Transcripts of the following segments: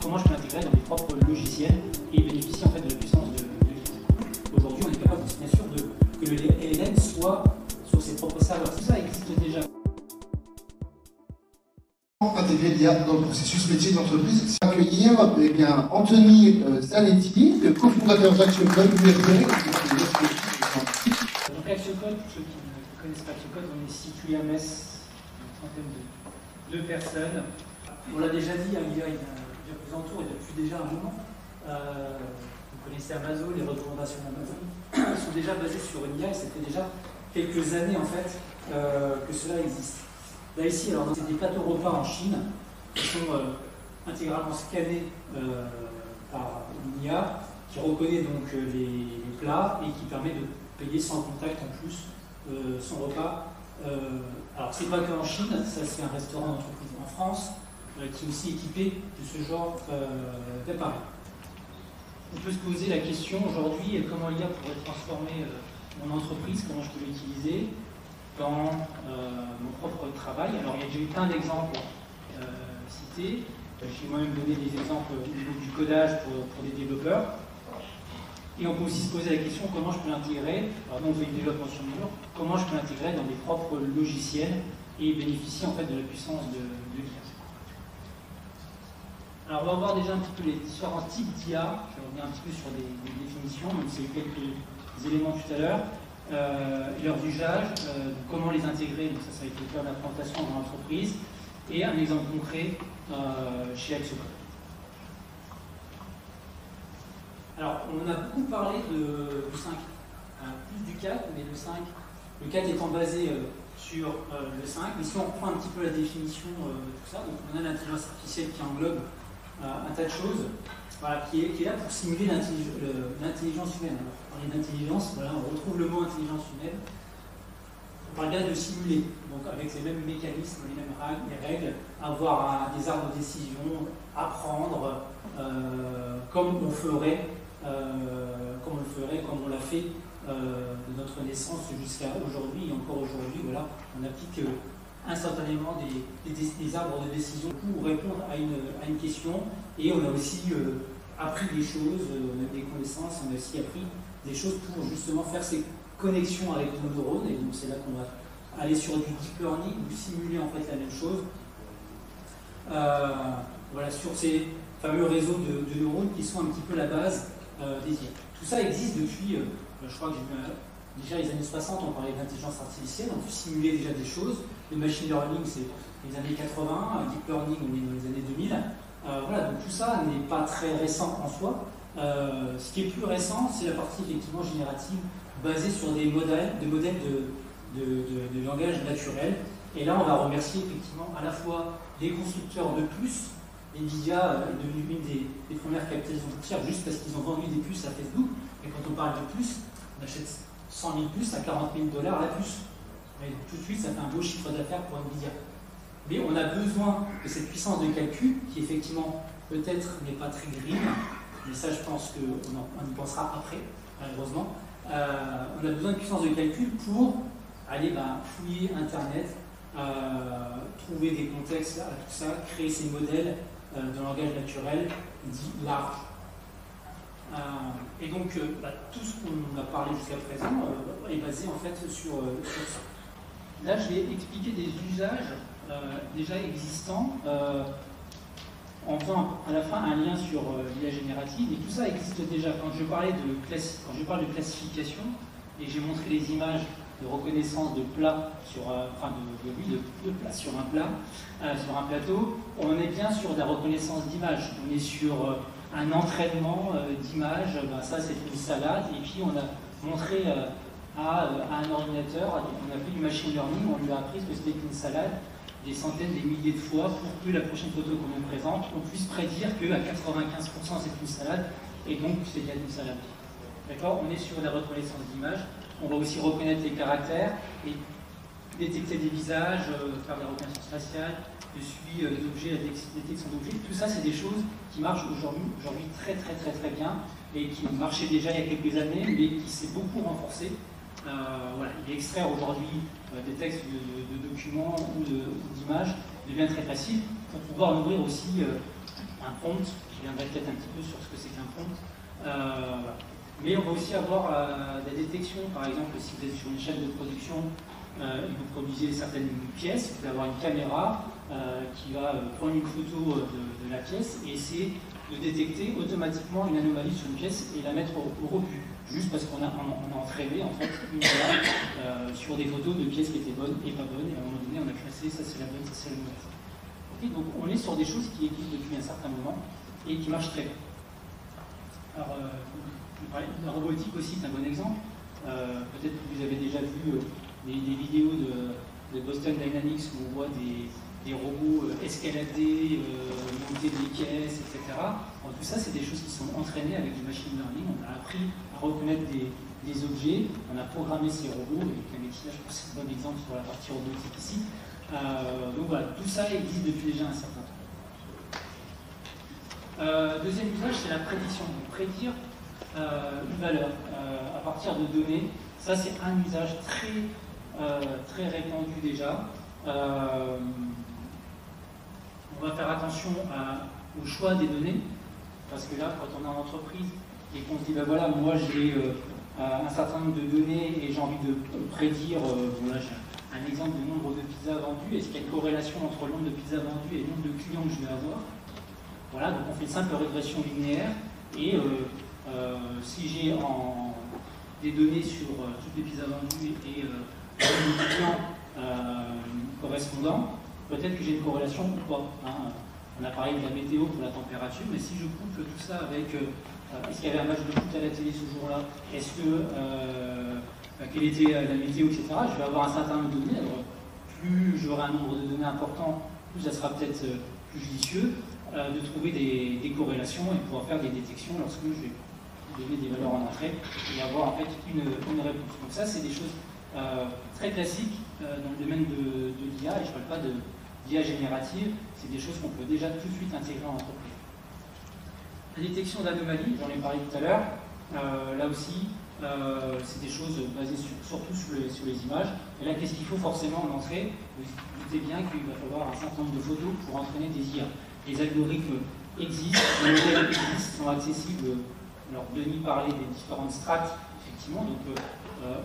comment je peux l'intégrer dans mes propres logiciels et bénéficier en fait de la puissance de l'IA. Aujourd'hui, on est capable bien sûr que le LLM soit sur ses propres serveurs. Tout ça existe déjà. Intégrer l'IA dans le processus métier de l'entreprise, c'est accueillir Anthony Zanetti, le cofondateur d'ActionCode, Donc ActionCode, pour ceux qui ne connaissent pas ActionCode, on est situé à Metz, une trentaine de personnes. On l'a déjà dit, il y a plus entours et depuis déjà un moment. Vous connaissez Amazon, les recommandations d'Amazon sont déjà basées sur une IA et ça fait déjà quelques années en fait que cela existe. Là ici, alors c'est des plateaux repas en Chine qui sont intégralement scannés par une IA qui reconnaît donc les plats et qui permet de payer sans contact en plus son repas. Alors c'est pas qu'en Chine, ça c'est un restaurant d'entreprise en France qui est aussi équipé de ce genre d'appareil. On peut se poser la question aujourd'hui comment l'IA pourrait transformer mon entreprise, comment je peux l'utiliser dans mon propre travail. Alors il y a déjà eu plein d'exemples cités. J'ai moi-même donné des exemples au niveau du codage pour des développeurs. Et on peut aussi se poser la question comment je peux l'intégrer, pardon, on fait du développement sur mesure, comment je peux l'intégrer dans mes propres logiciels et bénéficier en fait de la puissance de l'IA. Alors on va voir déjà un petit peu les différents types d'IA. Je vais revenir un petit peu sur des définitions, même si j'ai eu quelques éléments tout à l'heure. Leurs usages, comment les intégrer, donc ça va être le cœur d'implantation dans l'entreprise, et un exemple concret chez ActionCode. Alors, on a beaucoup parlé du 5, plus du 4, mais le 5, le 4 étant basé sur le 5, mais si on reprend un petit peu la définition de tout ça, donc on a l'intelligence artificielle qui englobe un tas de choses, voilà, qui est là pour simuler l'intelligence humaine. Alors, on parle d'intelligence, voilà, on retrouve le mot intelligence humaine. On parle bien de simuler, donc avec les mêmes mécanismes, les mêmes règles, avoir des arbres de décision, apprendre comme on l'a fait de notre naissance jusqu'à aujourd'hui, et encore aujourd'hui, voilà, on applique instantanément des arbres de décision pour répondre à une question, et on a aussi appris des choses, on a des connaissances, on a aussi appris des choses pour justement faire ces connexions avec nos neurones, et donc c'est là qu'on va aller sur du deep learning ou simuler en fait la même chose. Voilà, sur ces fameux réseaux de neurones qui sont un petit peu la base des IA. Tout ça existe depuis, je crois que déjà les années 60, on parlait d'intelligence artificielle, on peut simuler déjà des choses. Le machine learning, c'est les années 80, deep learning, on est dans les années 2000. Voilà, donc tout ça n'est pas très récent en soi. Ce qui est plus récent, c'est la partie effectivement générative, basée sur des modèles de langage naturel. Et là, on va remercier effectivement à la fois les constructeurs de puces. Nvidia est devenue une des premières capitalisations boursières juste parce qu'ils ont vendu des puces à Facebook. Et quand on parle de puces, on achète 100 000 puces à 40 000 $ la puce. Et tout de suite, ça fait un beau chiffre d'affaires pour Nvidia. Mais on a besoin de cette puissance de calcul qui, effectivement, peut-être n'est pas très green, mais ça, je pense qu'on y pensera après, malheureusement. On a besoin de puissance de calcul pour aller fouiller Internet, trouver des contextes à tout ça, créer ces modèles de langage naturel dit large. Et donc, tout ce qu'on a parlé jusqu'à présent est basé en fait sur ça. Là, je vais expliquer des usages déjà existants en faisant à la fin un lien sur l'IA générative. Et tout ça existe déjà. Quand je parle de classification, et j'ai montré les images de reconnaissance de plats sur sur un plat, sur un plateau, on est bien sur la reconnaissance d'images. On est sur un entraînement d'images, ça c'est une salade, et puis on a montré à un ordinateur, on a fait du machine learning, on lui a appris ce que c'était qu'une salade des centaines, des milliers de fois pour que la prochaine photo qu'on nous présente, on puisse prédire qu'à 95% c'est une salade, et donc c'est bien une salade. D'accord? On est sur la reconnaissance d'images. On va aussi reconnaître les caractères et détecter des visages, faire de la reconnaissance faciale, le suivi des objets, la détection d'objets. Tout ça, c'est des choses qui marchent aujourd'hui très bien et qui marchaient déjà il y a quelques années, mais qui s'est beaucoup renforcé. Voilà, il extraire aujourd'hui des textes de documents ou d'images devient très facile pour pouvoir nourrir aussi un prompt, je viendrai peut-être un petit peu sur ce que c'est qu'un prompt. Voilà. Mais on va aussi avoir des détections, par exemple, si vous êtes sur une chaîne de production et vous produisez certaines pièces, vous allez avoir une caméra qui va prendre une photo de la pièce et essayer de détecter automatiquement une anomalie sur une pièce et la mettre au rebut, juste parce qu'on a entraîné en fait une IA sur des photos de pièces qui étaient bonnes et pas bonnes, et à un moment donné on a classé ça c'est la bonne, ça c'est la mauvaise. Okay, donc on est sur des choses qui existent depuis un certain moment et qui marchent très bien. Alors, la robotique aussi c'est un bon exemple. Peut-être que vous avez déjà vu des vidéos de Boston Dynamics où on voit des robots escalader, monter des caisses, etc. Alors, tout ça, c'est des choses qui sont entraînées avec du machine learning. On a appris à reconnaître des objets, on a programmé ces robots, et Kametia, je pense que c'est un bon exemple sur la partie robotique ici. Donc voilà, tout ça existe depuis déjà un certain temps. Deuxième usage, c'est la prédiction. Donc, prédire une valeur à partir de données, ça c'est un usage très répandu déjà. On va faire attention au choix des données, parce que là, quand on est en entreprise et qu'on se dit, ben voilà, moi j'ai un certain nombre de données et j'ai envie de prédire, voilà, j'ai un exemple de nombre de pizzas vendues, est-ce qu'il y a une corrélation entre le nombre de pizzas vendues et le nombre de clients que je vais avoir? Voilà, donc on fait une simple régression linéaire, et si j'ai des données sur toutes les pizzas vendues et le nombre de clients correspondants, peut-être que j'ai une corrélation ou pas. Hein. On a parlé de la météo pour la température, mais si je couple tout ça avec est-ce qu'il y avait un match de foot à la télé ce jour-là, est-ce que quelle était la météo, etc., je vais avoir un certain nombre de données. Alors, plus j'aurai un nombre de données important, plus ça sera peut-être plus judicieux de trouver des corrélations et pouvoir faire des détections lorsque je vais donner des valeurs en entrée et avoir en fait une réponse. Donc ça, c'est des choses très classiques dans le domaine de l'IA, et je ne parle pas de l'IA générative, c'est des choses qu'on peut déjà tout de suite intégrer en entreprise. La détection d'anomalies, j'en ai parlé tout à l'heure, là aussi, c'est des choses basées surtout sur les images. Et là, qu'est-ce qu'il faut forcément en entrée? Vous doutez bien qu'il va falloir un certain nombre de photos pour entraîner des IA. Les algorithmes existent, les modèles existent, sont accessibles. Alors, Denis parlait des différentes strates, effectivement, donc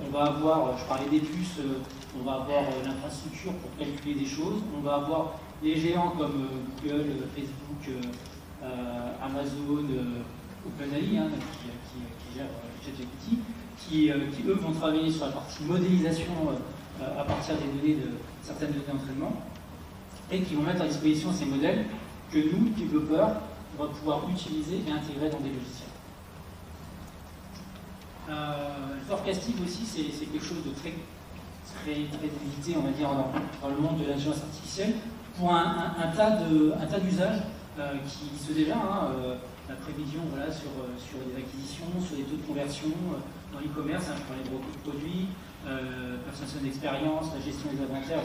on va avoir, je parlais des puces, on va avoir l'infrastructure pour calculer des choses, on va avoir des géants comme Google, Facebook, Amazon, OpenAI, hein, qui gère ChatGPT, qui eux vont travailler sur la partie modélisation à partir des données de certaines données d'entraînement, et qui vont mettre à disposition ces modèles que nous, développeurs, on va pouvoir utiliser et intégrer dans des logiciels. Le forecasting aussi, c'est quelque chose de très évité, on va dire, dans le monde de l'intelligence artificielle, pour un tas d'usages qui se déjà, hein, la prévision voilà, sur les acquisitions, sur les taux de conversion, dans l'e-commerce, hein, je parlais de beaucoup de produits, personnalisation d'expérience, la gestion des inventaires,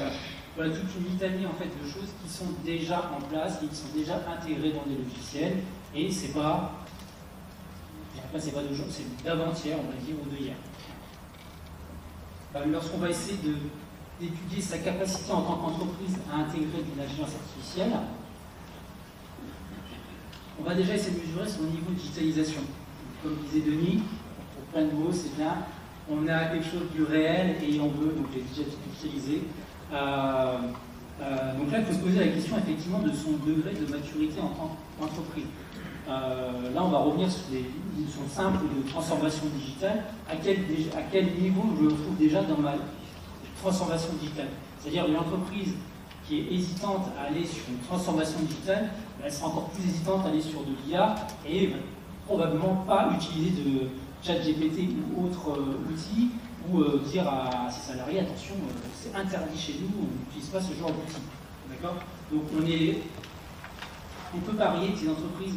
voilà toute une litanie en fait, de choses qui sont déjà en place et qui sont déjà intégrées dans des logiciels, et c'est pas d'aujourd'hui, c'est d'avant-hier, on va dire, ou d'hier. Lorsqu'on va essayer d'étudier sa capacité en tant qu'entreprise à intégrer de l'intelligence artificielle, on va déjà essayer de mesurer son niveau de digitalisation. Comme disait Denis, pour plein de mots, c'est bien, on a quelque chose du réel et on veut donc les digitaliser. Donc là, il faut se poser la question effectivement de son degré de maturité en tant qu'entreprise. Là, on va revenir sur des notions simples de transformation digitale. À quel niveau je me trouve déjà dans ma transformation digitale? C'est-à-dire une entreprise qui est hésitante à aller sur une transformation digitale, elle sera encore plus hésitante à aller sur de l'IA et va probablement pas utiliser de ChatGPT ou autre outil, ou dire à ses salariés, attention, c'est interdit chez nous, on n'utilise pas ce genre d'outil. D'accord? Donc on peut parier que les entreprises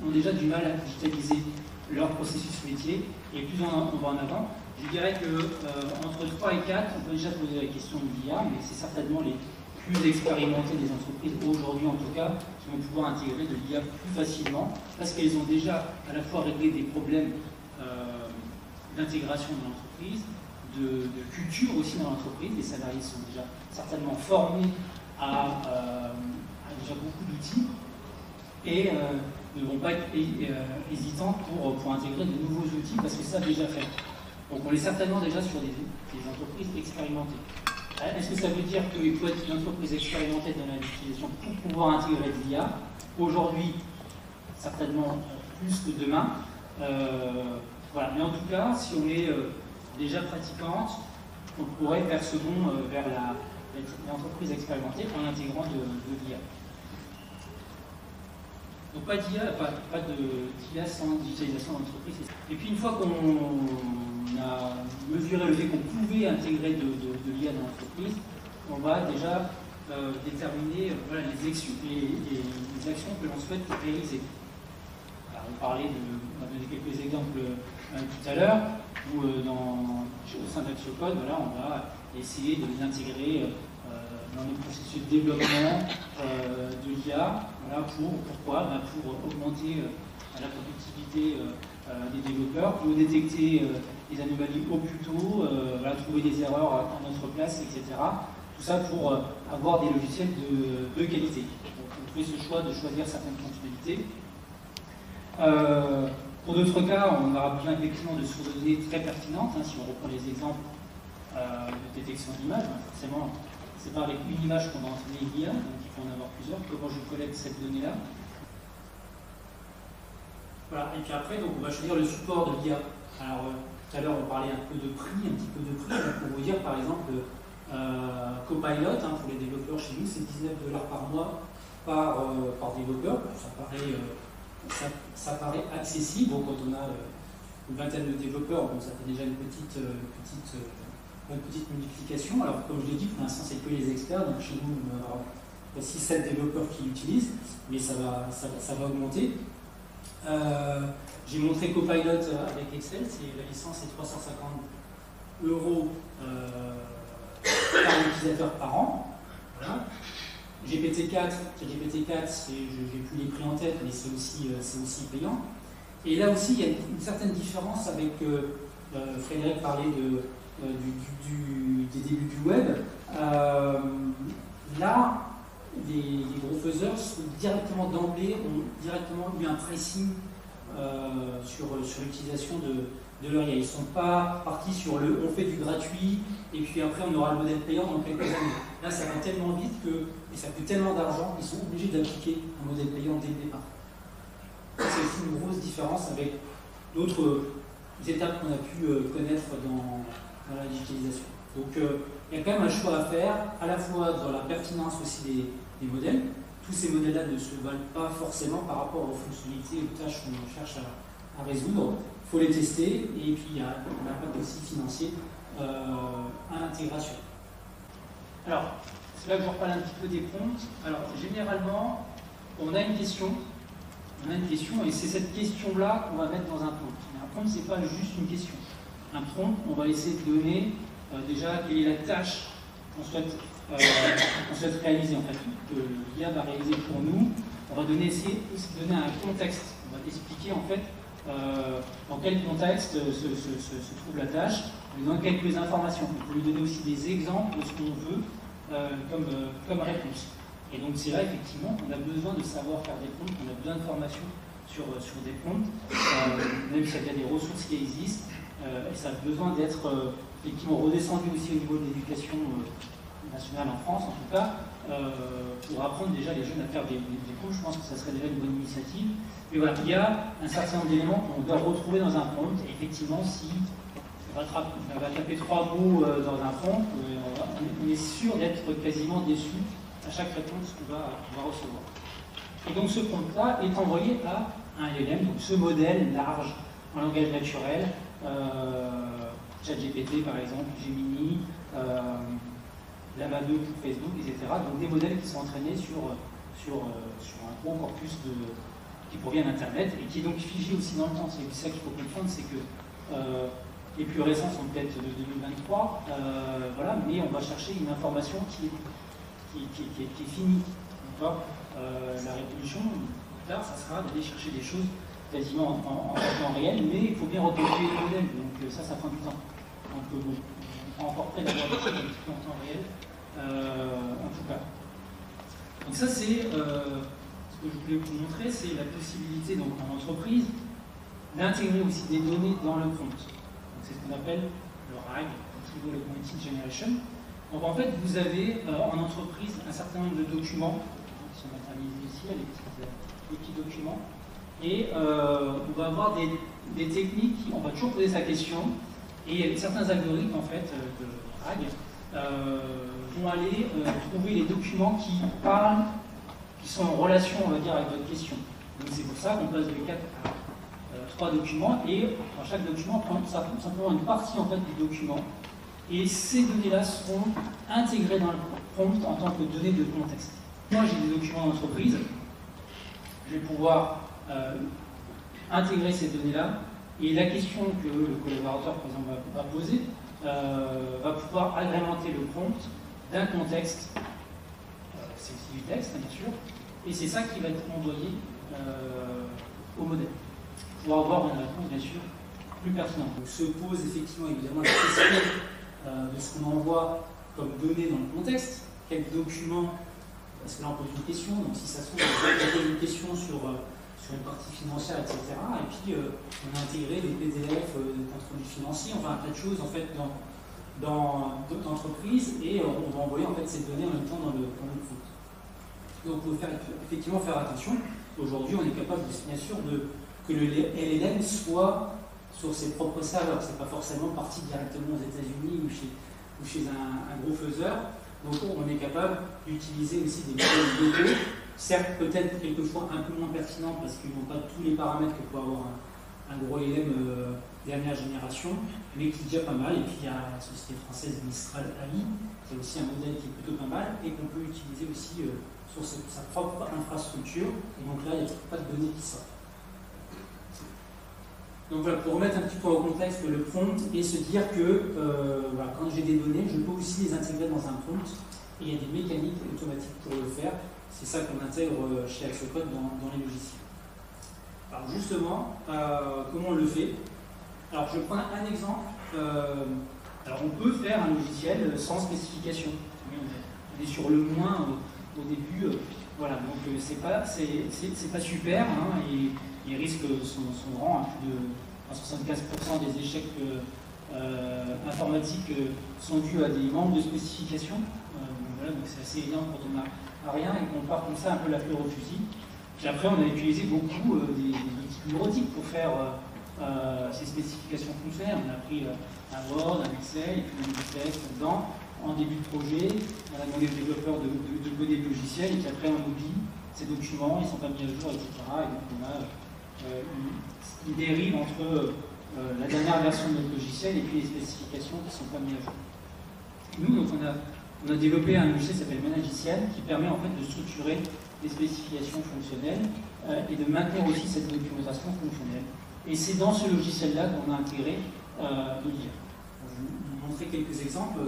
ont déjà du mal à digitaliser leur processus métier, et plus on va en avant, je dirais que entre 3 et 4, on peut déjà poser la question de l'IA, mais c'est certainement les plus expérimentées des entreprises, aujourd'hui en tout cas, qui vont pouvoir intégrer de l'IA plus facilement, parce qu'elles ont déjà à la fois réglé des problèmes d'intégration dans l'entreprise, de culture aussi dans l'entreprise. Les salariés sont déjà certainement formés à déjà beaucoup d'outils. et ne vont pas être hésitants pour intégrer de nouveaux outils parce que ça a déjà fait. Donc on est certainement déjà sur des entreprises expérimentées. Est-ce que ça veut dire qu'il faut être une entreprise expérimentée dans l'utilisation pour pouvoir intégrer de l'IA? Aujourd'hui, certainement plus que demain. Voilà. Mais en tout cas, si on est déjà pratiquante, on pourrait faire second vers l'entreprise expérimentée en intégrant de l'IA. Donc pas d'IA sans digitalisation d'entreprise. Et puis une fois qu'on a mesuré le fait qu'on pouvait intégrer de l'IA dans l'entreprise, on va déjà déterminer voilà, les actions que l'on souhaite réaliser. Alors, on va donner quelques exemples tout à l'heure, où au sein d'AxioCode, voilà, on va essayer de les intégrer dans le processus de développement de l'IA. Voilà, pourquoi? Pour augmenter la productivité des développeurs, pour détecter les anomalies au plus tôt, voilà, trouver des erreurs à notre place, etc. Tout ça pour avoir des logiciels de qualité. Donc, on fait ce choix de choisir certaines fonctionnalités. Pour d'autres cas, on aura besoin effectivement de sources de données très pertinentes. Si on reprend les exemples de détection d'images, forcément, c'est pas avec une image qu'on va entraîner l'IA, donc il faut en avoir plusieurs. Comment je collecte cette donnée-là? Voilà, et puis après, donc, on va choisir le support de l'IA. Alors, tout à l'heure, on parlait un petit peu de prix. Pour vous dire, par exemple, Copilot, pour les développeurs chez nous, c'est $19 par mois par développeur. Ça paraît accessible. Bon, quand on a une vingtaine de développeurs, bon, ça fait déjà une petite multiplication. Alors, comme je l'ai dit, pour l'instant, c'est que les experts. Donc, chez nous, on aura 6-7 développeurs qui l'utilisent, mais ça va augmenter. J'ai montré Copilot avec Excel, la licence est 350 € par utilisateur par an. Voilà. GPT-4, j'ai plus les prix en tête, mais c'est aussi payant. Et là aussi, il y a une certaine différence avec, Frédéric parlait des débuts du web. Là, les gros faiseurs ont directement eu un pricing sur l'utilisation de leur IA. Ils ne sont pas partis sur on fait du gratuit et puis après on aura le modèle payant dans quelques années. Là, ça va tellement vite et ça coûte tellement d'argent qu'ils sont obligés d'appliquer un modèle payant dès le départ. C'est aussi une grosse différence avec d'autres étapes qu'on a pu connaître dans la digitalisation. Donc, il y a quand même un choix à faire, à la fois dans la pertinence aussi des modèles. Tous ces modèles-là ne se valent pas forcément par rapport aux fonctionnalités et aux tâches qu'on cherche à résoudre. Il faut les tester et puis il y a un impact aussi financier à l'intégration. Alors, c'est là que je reparle un petit peu des prompts. Alors, généralement, on a une question et c'est cette question-là qu'on va mettre dans un prompt. Mais un prompt, ce n'est pas juste une question. Un prompt, on va essayer de donner déjà quelle est la tâche qu'on souhaite réaliser, en fait, que l'IA va réaliser pour nous. On va essayer de donner un contexte. On va expliquer en fait dans quel contexte se trouve la tâche. On lui donne quelques informations. On peut lui donner aussi des exemples de ce qu'on veut comme réponse. Et donc c'est là effectivement qu'on a besoin de savoir faire des prompts, qu'on a besoin d'informations sur des prompts, même s'il y a des ressources qui existent, et ça a besoin d'être effectivement redescendu aussi au niveau de l'éducation nationale en France en tout cas, pour apprendre déjà les jeunes à faire des prompts. Je pense que ça serait déjà une bonne initiative. Mais voilà, il y a un certain nombre d'éléments qu'on doit retrouver dans un prompt, et effectivement si on va taper 3 mots dans un prompt, on est sûr d'être quasiment déçu à chaque réponse qu'on va recevoir. Et donc ce prompt-là est envoyé à un LLM, donc ce modèle large en langage naturel, ChatGPT par exemple, Gemini, Llama 2 pour Facebook, etc. Donc des modèles qui sont entraînés sur un gros corpus qui provient d'Internet et qui est donc figé aussi dans le temps. C'est ça qu'il faut comprendre, c'est que les plus récents sont peut-être de 2023, voilà, mais on va chercher une information qui est finie. La révolution, plus tard, ça sera d'aller chercher des choses quasiment en temps réel, mais il faut bien recalculer les modèles, donc ça prend du temps. Donc bon, on prend encore près d'avoir des choses un petit peu en temps réel, en tout cas. Donc ça c'est ce que je voulais vous montrer, c'est la possibilité donc, en entreprise d'intégrer aussi des données dans le prompt. C'est ce qu'on appelle le RAG, Retrieval Augmented Generation. Donc en fait, vous avez en entreprise un certain nombre de documents qui sont matérialisés ici, les petits documents, et on va avoir des techniques, on va toujours poser sa question, et certains algorithmes en fait de RAG vont aller trouver les documents qui parlent, qui sont en relation, on va dire, avec votre question. Donc c'est pour ça qu'on passe de 4 à 3 documents, et dans chaque document, on prend simplement une partie en fait du document, et ces données-là seront intégrées dans le prompt en tant que données de contexte. Moi, j'ai des documents d'entreprise, je vais pouvoir intégrer ces données-là, et la question que le collaborateur, par exemple, va poser, va pouvoir agrémenter le prompt d'un contexte, c'est aussi du texte, bien sûr, et c'est ça qui va être envoyé au modèle, pour avoir une réponse, bien sûr, plus pertinente. Donc, se pose effectivement, évidemment, la question de ce qu'on envoie comme données dans le contexte, quel document, parce que là on pose une question, donc si ça se trouve, on pose une question sur une partie financière, etc. Et puis on a intégré des PDF de contrôle financier, enfin un tas de choses en fait dans d'autres entreprises, et on va envoyer en fait ces données en même temps dans le prompt. Donc il faut effectivement faire attention. Aujourd'hui, on est capable, bien sûr, que le LLM soit sur ses propres serveurs. C'est pas forcément parti directement aux États-Unis ou chez un gros faiseur. Donc on est capable d'utiliser aussi des modèles locaux, certes peut-être quelquefois un peu moins pertinents parce qu'ils n'ont pas tous les paramètres que peut avoir un gros LLM dernière génération, mais qui est déjà pas mal. Et puis il y a la société française Mistral AI, qui est aussi un modèle qui est plutôt pas mal et qu'on peut utiliser aussi sur sa propre infrastructure. Et donc là, il n'y a pas de données qui sortent. Donc voilà, pour remettre un petit peu au contexte le prompt et se dire que voilà, quand j'ai des données, je peux aussi les intégrer dans un prompt, et il y a des mécaniques automatiques pour le faire. C'est ça qu'on intègre chez Axocode dans les logiciels. Alors justement, comment on le fait? Alors je prends un exemple. Alors on peut faire un logiciel sans spécification. On est sur le moins au début. Voilà, donc c'est pas super, hein, et les risques sont grands, hein, plus de 75% des échecs informatiques sont dus à des manques de spécification. Voilà, donc c'est assez évident quand on n'a rien et qu'on part comme ça un peu la fleur au fusil. Puis après, on a utilisé beaucoup des outils bureautiques pour faire ces spécifications fonctionnelles. On a pris un Word, un Excel, et puis on a mis du texte dedans. En début de projet, on a demandé aux développeurs de coder le logiciel, et puis après on oublie ces documents, ils ne sont pas mis à jour, etc. Et donc on a une dérive entre la dernière version de notre logiciel et puis les spécifications qui ne sont pas mises à jour. Nous, donc, on a développé un logiciel qui s'appelle Managiciel, qui permet en fait de structurer les spécifications fonctionnelles et de maintenir aussi cette documentation fonctionnelle. Et c'est dans ce logiciel-là qu'on a intégré l'IA. Je vais vous montrer quelques exemples.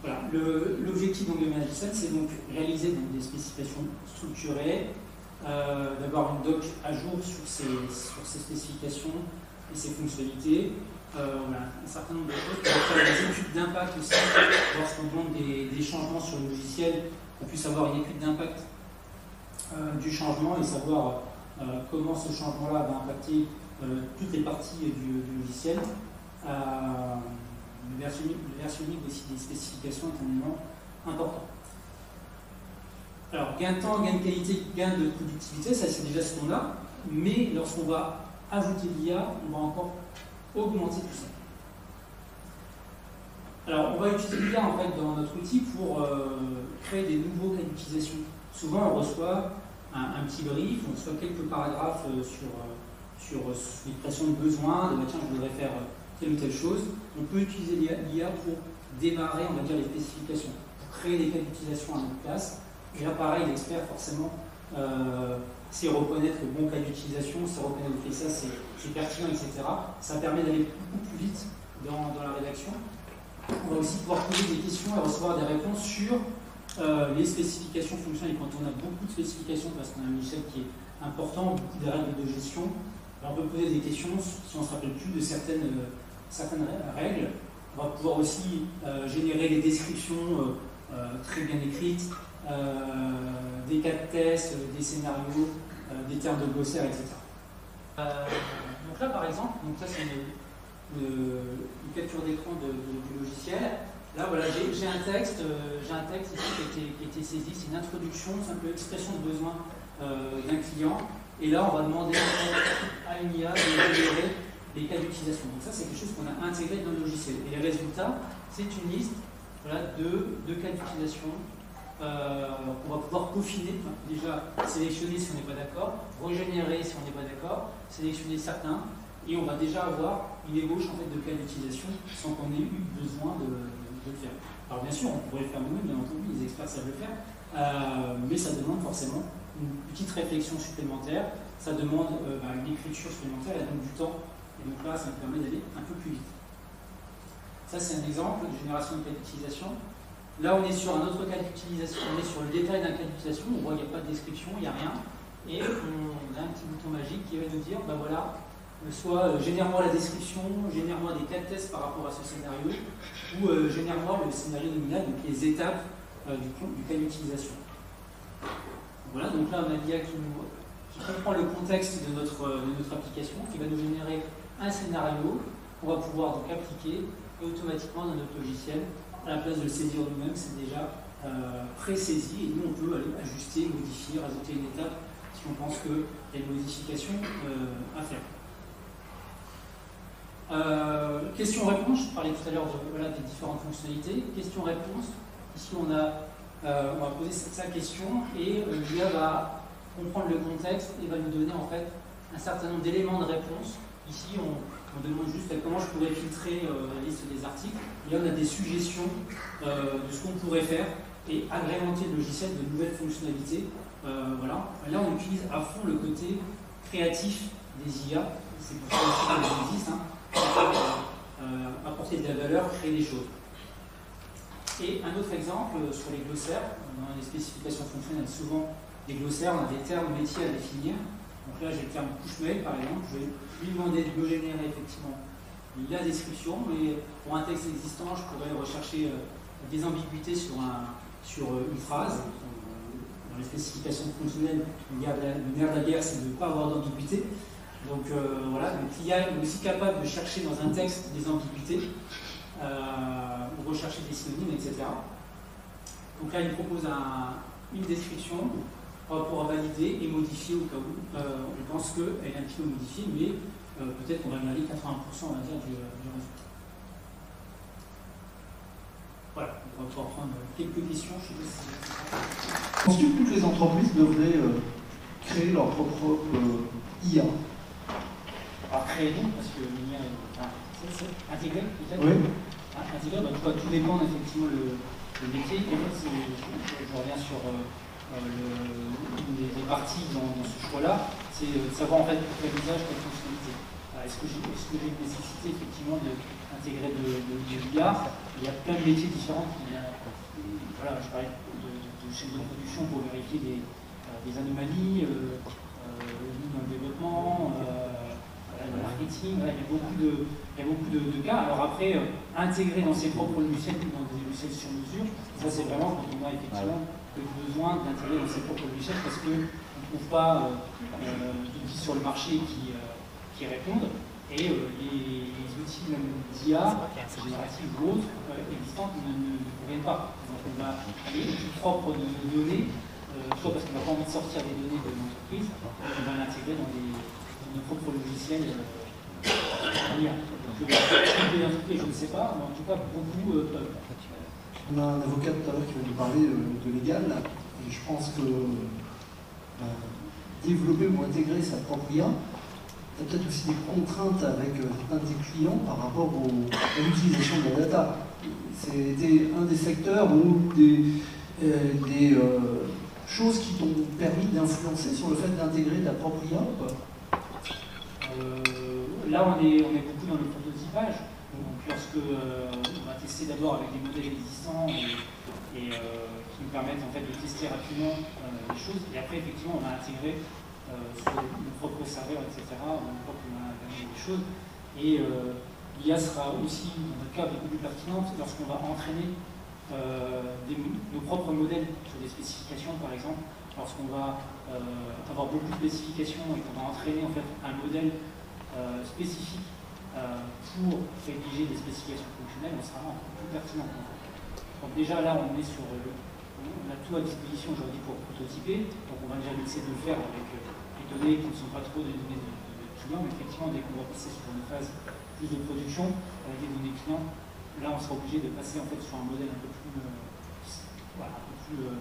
Voilà. L'objectif de Managiciel, c'est donc réaliser des spécifications structurées, d'avoir une doc à jour sur ces spécifications et ses fonctionnalités. Voilà, un certain nombre de choses. On va faire des études d'impact aussi, lorsqu'on demande des changements sur le logiciel, qu'on puisse avoir une étude d'impact du changement et savoir comment ce changement-là va impacter toutes les parties du logiciel. Le versionning aussi des spécifications est un élément important. Alors, gain de temps, gain de qualité, gain de productivité, ça c'est déjà ce qu'on a, mais lorsqu'on va ajouter l'IA, on va encore augmenter tout ça. Alors, on va utiliser l'IA en fait dans notre outil pour créer des nouveaux cas d'utilisation. Souvent, on reçoit un petit brief, on reçoit quelques paragraphes sur l'expression de besoin, de tiens, je voudrais faire telle ou telle chose. On peut utiliser l'IA pour démarrer, on va dire, les spécifications, pour créer des cas d'utilisation à notre place. Et là, pareil, l'expert, forcément, sait reconnaître le bon cas d'utilisation, sait reconnaître que ça, c'est pertinent, etc. Ça permet d'aller beaucoup plus vite dans la rédaction. On va aussi pouvoir poser des questions et recevoir des réponses sur les spécifications fonctionnelles. Et quand on a beaucoup de spécifications, parce qu'on a un logiciel qui est important, beaucoup de règles de gestion, on peut poser des questions si on ne se rappelle plus de certaines règles. On va pouvoir aussi générer des descriptions très bien écrites, des cas de test, des scénarios des termes de glossaire, etc. Donc là, par exemple, donc ça c'est une capture d'écran du logiciel. Là, voilà, j'ai un texte ici qui a été saisi. C'est une introduction, une simple expression de besoin d'un client. Et là, on va demander à une IA de générer les cas d'utilisation. Donc ça, c'est quelque chose qu'on a intégré dans le logiciel. Et les résultats, c'est une liste de cas d'utilisation qu'on va pouvoir peaufiner. Déjà, sélectionner si on n'est pas d'accord, régénérer si on n'est pas d'accord, sélectionner certains, et on va déjà avoir une ébauche en fait, de cas d'utilisation sans qu'on ait eu besoin de le faire. Alors bien sûr, on pourrait le faire nous-mêmes, bien entendu, les experts savent le faire, mais ça demande forcément une petite réflexion supplémentaire, ça demande une écriture supplémentaire et donc du temps. Et donc là, ça me permet d'aller un peu plus vite. Ça, c'est un exemple de génération de cas d'utilisation. Là, on est sur un autre cas d'utilisation, on est sur le détail d'un cas d'utilisation, on voit qu'il n'y a pas de description, il n'y a rien. Et on a un petit bouton magique qui va nous dire, voilà, soit génère-moi la description, génère-moi des cas de test par rapport à ce scénario, ou génère-moi le scénario nominal, donc les étapes du cas d'utilisation. Voilà, donc là, on a l'IA qui comprend le contexte de notre application, qui va nous générer un scénario qu'on va pouvoir donc appliquer et automatiquement dans notre logiciel. À la place de le saisir nous-mêmes, c'est déjà pré-saisi et nous on peut aller ajuster, modifier, rajouter une étape si on pense qu'il y a une modification à faire. Question-réponse, je parlais tout à l'heure des différentes fonctionnalités. Question-réponse, ici on va poser sa question et l'IA va comprendre le contexte et va nous donner en fait un certain nombre d'éléments de réponse. Ici on demande juste comment je pourrais filtrer la liste des articles. Et là, on a des suggestions de ce qu'on pourrait faire et agrémenter le logiciel de nouvelles fonctionnalités. Voilà. Là, on utilise à fond le côté créatif des IA. C'est pour ça aussi qu'elles existent. Apporter de la valeur, créer des choses. Et un autre exemple sur les glossaires. Dans les spécifications fonctionnelles, souvent des glossaires, on a des termes métiers à définir. Donc là, j'ai le terme push-mail, par exemple. Je vais lui demander de me générer effectivement la description, mais pour un texte existant, je pourrais rechercher des ambiguïtés sur une phrase. Dans les spécifications fonctionnelles, le nerf de la guerre, c'est de ne pas avoir d'ambiguïté. Donc voilà, l'IA est aussi capable de chercher dans un texte des ambiguïtés, ou rechercher des synonymes, etc. Donc là, il propose une description. On va pouvoir valider et modifier au cas où on pense qu'elle est un petit peu modifiée, mais peut-être qu'on va garder 80% on va dire, du résultat. Voilà, on va pouvoir prendre quelques questions. Penses-tu que toutes les entreprises devraient créer leur propre IA? Alors créer non, parce que l'IA est intégré peut-être. Oui. Intégré, tout dépend effectivement le métier. En fait, je reviens sur une des parties dans ce choix-là, c'est de savoir en fait quel usage, quelle fonctionnalité. Est-ce que j'ai une nécessité effectivement d'intégrer de l'IA? Il y a plein de métiers différents. Voilà, je parlais de chaîne de production pour vérifier des anomalies, dans le développement, le marketing. Voilà, il y a beaucoup de cas. Alors après, intégrer dans ses propres logiciels, dans des logiciels sur mesure, ça c'est vraiment quand on a effectivement besoin d'intégrer dans ses propres logiciels parce qu'on ne trouve pas d'outils sur le marché qui répondent et les outils d'IA, génératifs ou autres, existants ne conviennent pas. Donc on va aller au plus propre de nos données, soit parce qu'on n'a pas envie de sortir des données de l'entreprise, on va l'intégrer dans nos propres logiciels d'IA. Donc je ne sais pas, mais en tout cas beaucoup peuvent. On a un avocat tout à l'heure qui va nous parler de légal, et je pense que développer ou intégrer sa propre IA, il y a peut-être aussi des contraintes avec certains de tes clients par rapport à l'utilisation de la data. C'était un des secteurs où des choses qui t'ont permis d'influencer sur le fait d'intégrer ta propre IA ou pas? Là, on est beaucoup dans le prototypage. Donc, lorsque on va tester d'abord avec des modèles existants et qui nous permettent en fait de tester rapidement les choses, et après effectivement on va intégrer sur nos propres serveurs, etc. On voit qu'on a gagné des choses. Et l'IA sera aussi, dans notre cas, beaucoup plus pertinente lorsqu'on va entraîner nos propres modèles sur des spécifications, par exemple, lorsqu'on va avoir beaucoup de spécifications et qu'on va entraîner en fait un modèle spécifique pour rédiger des spécifications fonctionnelles, on sera encore plus pertinent. Donc déjà là, on est sur on a tout à disposition aujourd'hui pour prototyper, donc on va déjà essayer de le faire avec des données qui ne sont pas trop des données de clients, mais effectivement, dès qu'on va passer sur une phase plus de production avec des données clients, là on sera obligé de passer en fait sur un modèle un peu plus,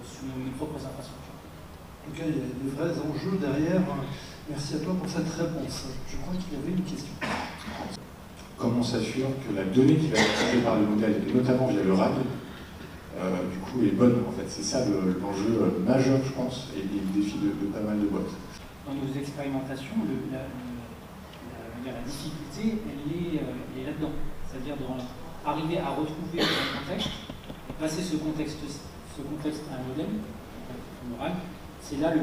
sur nos propres infrastructures. En tout cas, il y a des vrais enjeux derrière. Merci à toi pour cette réponse. Je crois qu'il y avait une question. Comment on s'assure que la donnée qui va être traitée par le modèle, et notamment via le RAG, du coup est bonne en fait. C'est ça l'enjeu majeur, je pense, et le défi de pas mal de boîtes. Dans nos expérimentations, la difficulté, elle est là-dedans. C'est-à-dire d'arriver à retrouver un contexte, et passer ce contexte à un modèle, le RAG, c'est là le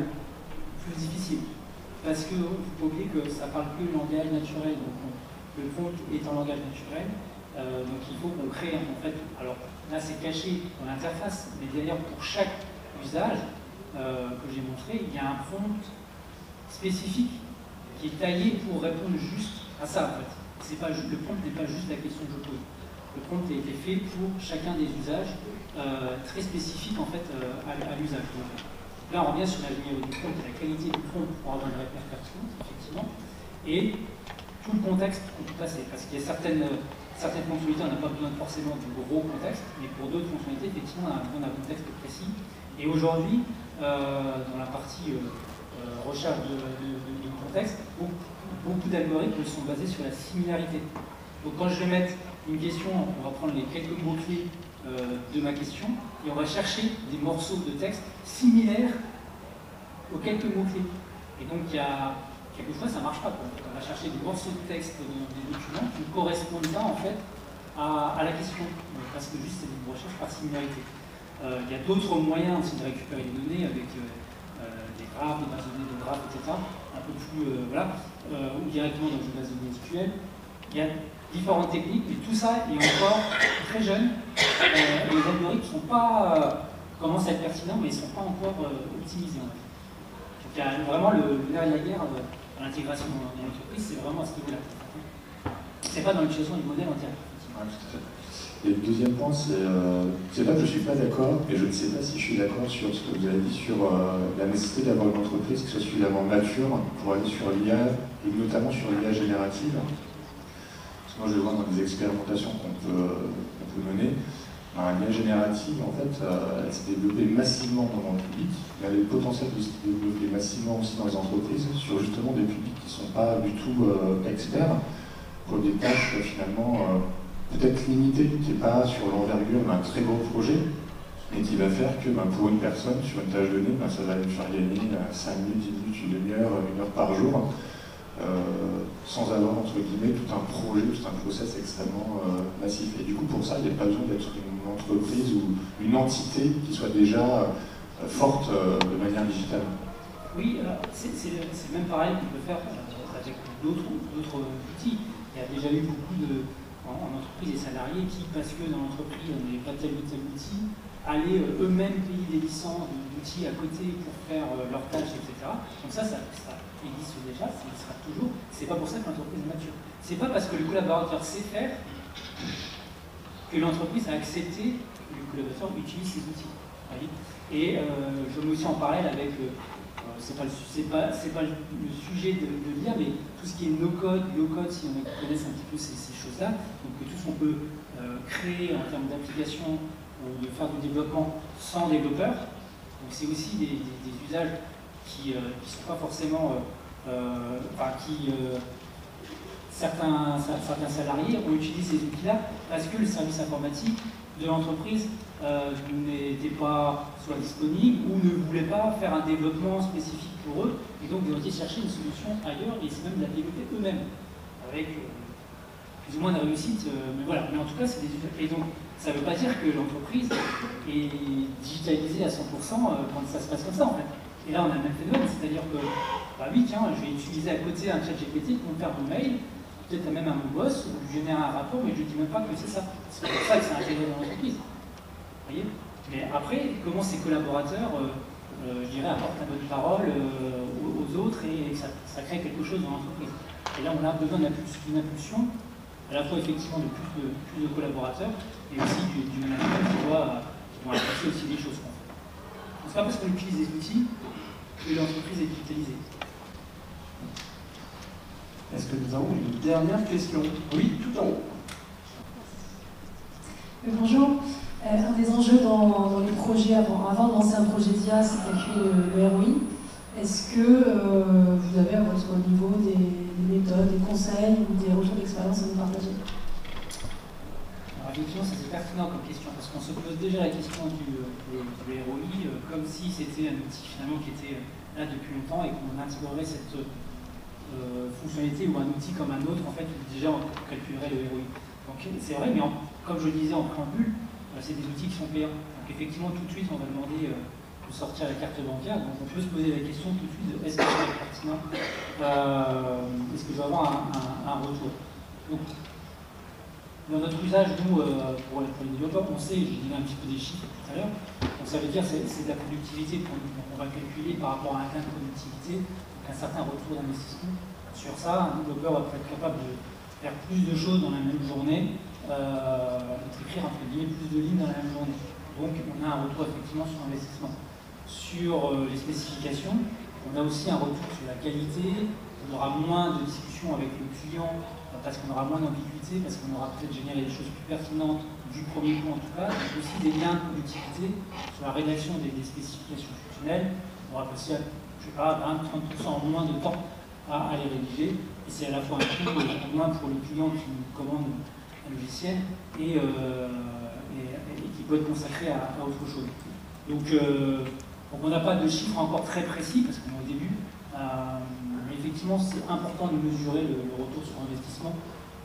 plus difficile. Parce qu'il ne faut pas oublier que ça ne parle que le langage naturel. Donc le prompt est en langage naturel. Donc il faut qu'on crée en fait. Alors là c'est caché dans l'interface, mais derrière pour chaque usage que j'ai montré, il y a un prompt spécifique qui est taillé pour répondre juste à ça en fait. Le prompt n'est pas juste la question que je pose. Le prompt a été fait pour chacun des usages très spécifiques en fait à l'usage. Là, on revient sur l'ingénierie du prompt et la qualité du prompt pour avoir une réponse pertinente, effectivement, et tout le contexte qu'on peut passer. Parce qu'il y a certaines fonctionnalités, on n'a pas besoin forcément du gros contexte, mais pour d'autres fonctionnalités, effectivement, on a besoin d'un contexte précis. Et aujourd'hui, dans la partie recherche de contexte, beaucoup d'algorithmes sont basés sur la similarité. Donc quand je vais mettre une question, on va prendre les quelques mots-clés de ma question, et on va chercher des morceaux de texte similaires aux quelques mots-clés. Et donc, quelquefois, ça ne marche pas. On va chercher des morceaux de texte des documents qui ne correspondent pas, en fait, à la question. Parce que juste, c'est une recherche par similarité. Il y a d'autres moyens aussi de récupérer les données avec des graphes, des bases de données de graphes, etc. Un peu plus, ou directement dans une base de données SQL. Il y a différentes techniques, mais tout ça est encore très jeune. Les algorithmes commencent à être pertinents, mais ils ne sont pas encore optimisés. En fait. Donc il y a vraiment le nerf de la guerre à l'intégration dans l'entreprise, c'est vraiment à ce niveau-là. C'est pas dans l'utilisation du modèle en direct. Ouais, tout à fait. Et le deuxième point, c'est là que je ne suis pas d'accord, et je ne sais pas si je suis d'accord sur ce que vous avez dit sur la nécessité d'avoir une entreprise qui soit suffisamment mature pour aller sur l'IA, et notamment sur l'IA générative. Moi, je le vois dans des expérimentations qu'on peut mener. L'IA générative, en fait, elle s'est développée massivement dans le public. Elle a le potentiel de se développer massivement aussi dans les entreprises, sur justement des publics qui ne sont pas du tout experts, pour des tâches finalement peut-être limitées, qui n'est pas sur l'envergure d'un très gros projet, mais qui va faire que pour une personne, sur une tâche donnée, ça va lui faire gagner 5 minutes, 10 minutes, une demi-heure, 1 heure par jour. Sans avoir entre guillemets tout un projet, tout un process extrêmement massif. Et du coup pour ça il n'y a pas besoin d'être une entreprise ou une entité qui soit déjà forte de manière digitale. Oui, c'est même pareil qu'on peut faire avec d'autres outils. Il y a déjà eu beaucoup en entreprise des salariés qui, parce que dans l'entreprise on n'avait pas tel ou tel outil, allaient eux-mêmes payer des licences d'outils à côté pour faire leurs tâches, etc. Donc ça existe déjà, ça existera toujours. C'est pas pour ça que l'entreprise est mature. C'est pas parce que le collaborateur sait faire que l'entreprise a accepté que le collaborateur utilise ces outils. Et je mets aussi en parallèle avec, c'est pas le sujet de l'IA, mais tout ce qui est no-code, low-code, si on connaisse un petit peu ces choses-là, donc tout ce qu'on peut créer en termes d'application ou de faire du développement sans développeur. Donc c'est aussi des usages qui ne sont pas forcément, certains salariés ont utilisé ces outils-là parce que le service informatique de l'entreprise n'était pas soit disponible ou ne voulait pas faire un développement spécifique pour eux, et donc ils ont été chercher une solution ailleurs et c'est même de la développer eux-mêmes, avec plus ou moins de réussite, mais voilà. Mais en tout cas, c'est des usages. Et donc, ça ne veut pas dire que l'entreprise est digitalisée à 100% quand ça se passe comme ça, en fait. Et là, on a le même phénomène, c'est-à-dire que, bah oui, tiens, je vais utiliser à côté un chat GPT pour me faire mon mail, peut-être même à mon boss, ou je génère un rapport, mais je ne dis même pas que c'est ça. C'est pour ça que c'est intégré dans l'entreprise. Vous voyez? Mais après, comment ces collaborateurs vont je dirais, apporte la bonne parole aux autres et que ça crée quelque chose dans l'entreprise. Et là, on a besoin d'une impulsion, à la fois effectivement de plus de collaborateurs, et aussi du management qui doit apprécier aussi des choses qu'on fait. C'est pas parce qu'on utilise des outils que l'entreprise est digitalisée. Est-ce que nous avons une dernière question? Oui, tout en haut. Bonjour. Un des enjeux dans les projets, avant de lancer un projet d'IA, c'est de calculer le ROI. Est-ce que vous avez à votre niveau des méthodes, des conseils ou des retours d'expérience à nous partager? Alors effectivement, ça c'est pertinent comme question, parce qu'on se pose déjà la question du ROI comme si c'était un outil finalement qui était là depuis longtemps et qu'on intégrerait cette fonctionnalité ou un outil comme un autre, en fait, où déjà on calculerait le ROI. Donc c'est vrai, mais comme je le disais en préambule, c'est des outils qui sont payants. Donc effectivement, tout de suite, on va demander de sortir la carte bancaire. Donc on peut se poser la question tout de suite de est-ce que c'est pertinent, est-ce que je vais avoir un retour. Donc, dans notre usage, nous, pour les développeurs, on sait, j'ai donné un petit peu des chiffres tout à l'heure, donc ça veut dire que c'est de la productivité qu'on va calculer par rapport à un gain de productivité, donc un certain retour d'investissement. Sur ça, un développeur va être capable de faire plus de choses dans la même journée, d'écrire entre guillemets plus de lignes dans la même journée. Donc on a un retour effectivement sur investissement. Sur les spécifications, on a aussi un retour sur la qualité, on aura moins de discussions avec le client parce qu'on aura moins d'ambiguïté, parce qu'on aura peut-être généré des choses plus pertinentes du premier coup en tout cas, donc aussi des gains de productivité sur la rédaction des spécifications fonctionnelles. On aura aussi, je sais pas, 20-30% en moins de temps à les rédiger, et c'est à la fois un coût au moins pour le client qui nous commande un logiciel et qui peut être consacré à autre chose. Donc on n'a pas de chiffres encore très précis parce qu'on est au début, mais effectivement c'est important de mesurer le retour sur investissement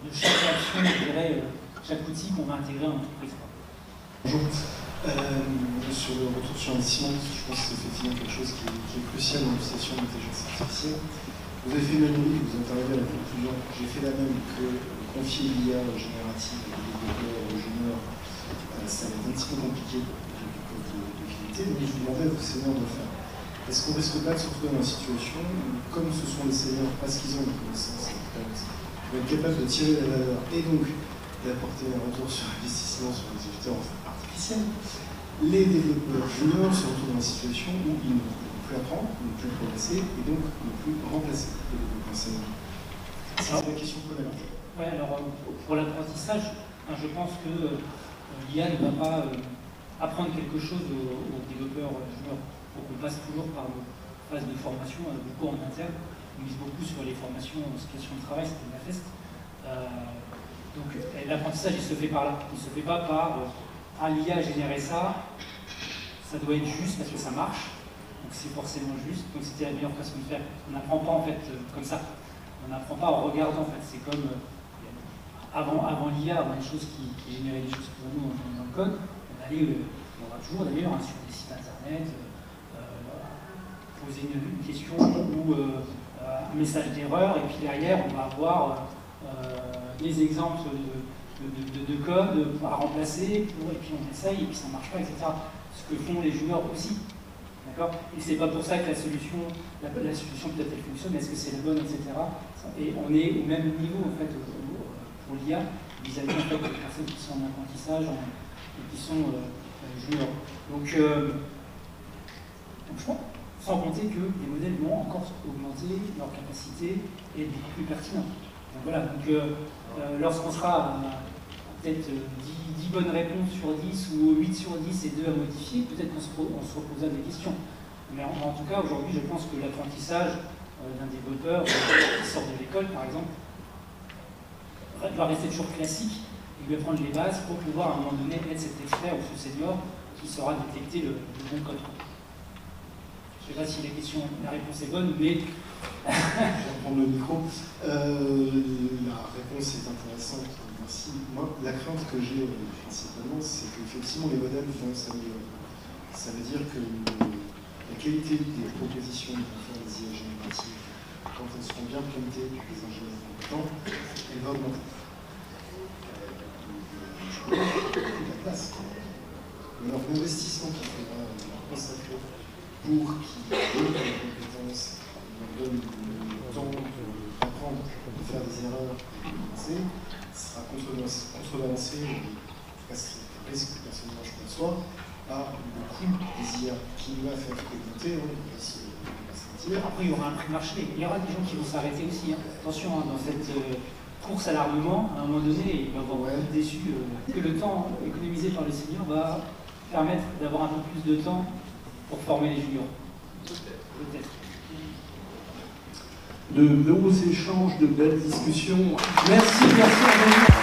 de chaque action, je dirais, chaque outil qu'on va intégrer en entreprise. Bonjour. Sur le retour sur investissement, je pense que c'est effectivement quelque chose qui est crucial dans l'utilisation de l'intelligence artificielle. Vous avez fait une analyse, vous êtes arrivé à la conclusion, j'ai fait la même, que confier l'IA générative aux développeurs, aux juniors, ça va être un petit peu compliqué de qualité, mais je vous demandais à vos seniors de le faire. Est-ce qu'on risque pas de se retrouver dans une situation où, comme ce sont les seniors, parce qu'ils ont des connaissances, vont être capables de tirer la valeur et donc d'apporter un retour sur investissement sur les intelligences artificielles, les développeurs juniors se retrouvent dans une situation où ils ne peuvent plus apprendre, ne plus progresser et donc ne plus remplacer les développeurs seniors. C'est la question qu'on a. Ouais, alors pour l'apprentissage, je pense que l'IA ne va pas apprendre quelque chose aux développeurs juniors. Donc on passe toujours par une phase de formation, beaucoup en interne. On mise beaucoup sur les formations en situation de travail, c'était ma feste. Donc l'apprentissage, il se fait par là. Il ne se fait pas par l'IA a généré ça, ça doit être juste parce que ça marche. Donc c'est forcément juste. Donc c'était la meilleure façon de faire. On n'apprend pas en fait comme ça. On n'apprend pas en regardant en fait. C'est comme avant l'IA, avant les choses qui généraient des choses pour nous dans le code, on aura toujours d'ailleurs sur des sites internet, poser une question ou un message d'erreur, et puis derrière on va avoir des exemples de code à remplacer, et puis on essaye, et puis ça ne marche pas, etc. Ce que font les juniors aussi. D'accord ? Et c'est pas pour ça que la solution peut-être elle fonctionne, est-ce que c'est la bonne, etc. Et on est au même niveau en fait pour l'IA vis-à-vis en fait, des personnes qui sont en apprentissage et qui sont juniors. Donc je crois, sans compter que les modèles vont encore augmenter leur capacité et être beaucoup plus pertinents. Donc voilà, donc lorsqu'on sera peut-être 10 bonnes réponses sur 10 ou 8 sur 10 et 2 à modifier, peut-être qu'on se reposera des questions. Mais en tout cas, aujourd'hui, je pense que l'apprentissage d'un développeur qui sort de l'école, par exemple, va rester toujours classique. Il va prendre les bases pour pouvoir à un moment donné être cet expert ou ce senior qui saura détecter le bon code. Je ne sais pas si la réponse est bonne, mais... Je vais prendre le micro. La réponse est intéressante. Merci. Moi, la crainte que j'ai principalement, c'est qu'effectivement les modèles vont s'améliorer. Ça veut dire que la qualité des propositions que vont faire les IA génératives, quand elles seront bien plantées par les ingénieurs compétents, elle va augmenter. Je pense que la place. Alors l'investissement qu'il faudra consacrer pour qu'il donne les compétences, donne le temps d'apprendre, de faire des erreurs et de commencer, sera contrebalancé, en tout cas c'est un risque que personnellement je conçois, par le coût des IA qui va faire augmenter, on va se sentir. Après, il y aura un prix marché. Il y aura des gens qui vont s'arrêter aussi. Hein. Attention, hein, dans cette course à l'armement, à un moment donné, ils vont avoir être déçus que le temps économisé par les seniors va permettre d'avoir un peu plus de temps pour former les juniors. Peut-être. De beaux échanges, de belles discussions. Merci, merci à vous.